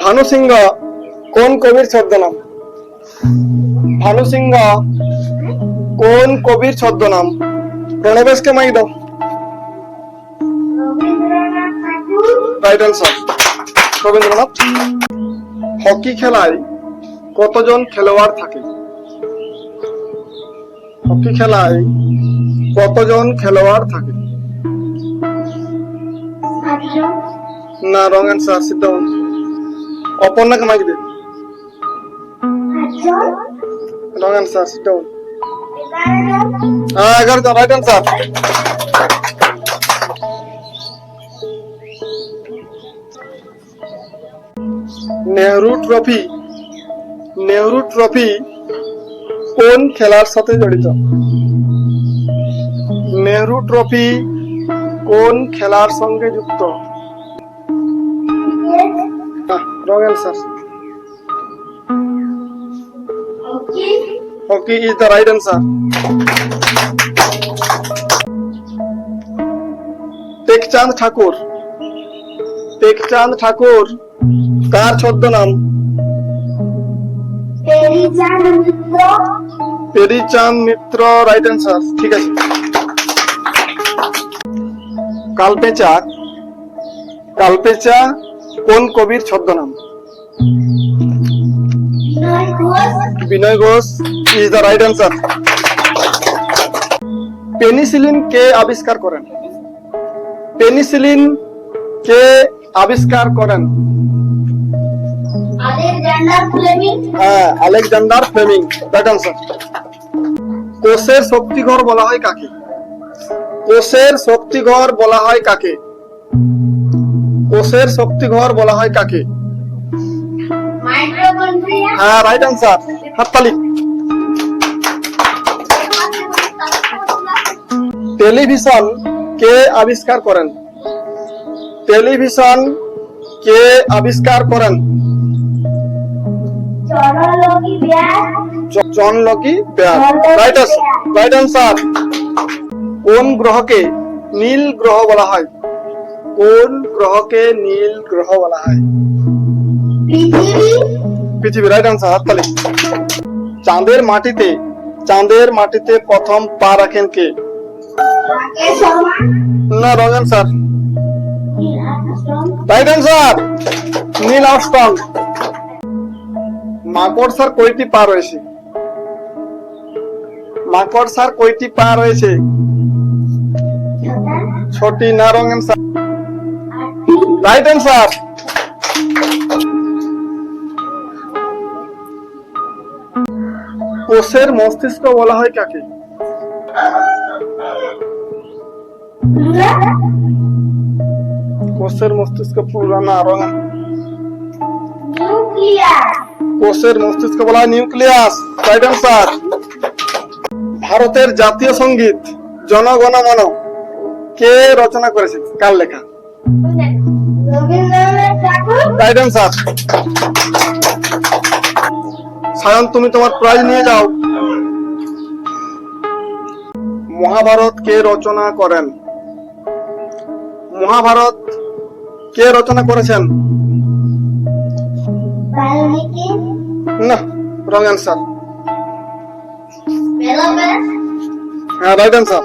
ভানু সিংহ কোন কবির ছদ্মনাম? ভানু সিংহ কোন কবির ছদ্মনাম? প্রণবেশকে মাইক দাও। Right answer Rabindranath. হকি খেলায় কতজন খেলোয়াড় থাকে? হকি খেলায় কতজন খেলোয়াড় থাকে? না, রং অ্যান্সার। Sit down. অপর্ণাকে মাইক দে। Wrong answer. Sit down. 11 জন। Right answer. নেহরু ট্রফি কোন খেলার সাথে জড়িত? নেহরু ট্রফি কোন খেলার সঙ্গে যুক্ত? Wrong answer. Hockey is the right answer. Tekchand Thakur কার ছদ্মনাম? পেরিচাঁদ মিত্র। Right answer. ঠিক আছে। কালপেচা কোন কবির ছদ্মনাম? Binoy Ghosh is the right answer. Penicillin কে আবিষ্কার করেন? Alexander Fleming. Right answer. কোষের শক্তিঘর বলা হয় কাকে? কোষের শক্তিঘর বলা হয় কাকে? হ্যাঁ, রাইট অ্যান্সার। হাততালি। টেলিভিশন কে আবিষ্কার করেন? John Logie Baird. Right answer. কোন গ্রহকে নীল গ্রহ বলা হয়? পৃথিবী। Right answer. হাততালি। চাঁদের মাটিতে প্রথম পা রাখেন কে? না, wrong answer. Right answer. Neil Armstrong. মাকড়সার কয়টি পা রয়েছে? 6টি। না, রং অ্যান্সার। Right answer. কোষের মস্তিষ্ক বলা হয় কাকে? কোষের মস্তিষ্ক পুরা। না, রং। কোষের মস্তিষ্ক বলা হয় নিউক্লিয়াস। Right answer. ভারতের জাতীয় সঙ্গীত জনগণ মন কে রচনা করেছেন? কার লেখা? Right answer. সায়ন, তুমি তোমার প্রাইজ নিয়ে যাও। মহাভারত কে রচনা করেছেন? না, রং অ্যান্সার। হ্যাঁ, রাইট অ্যান্সার।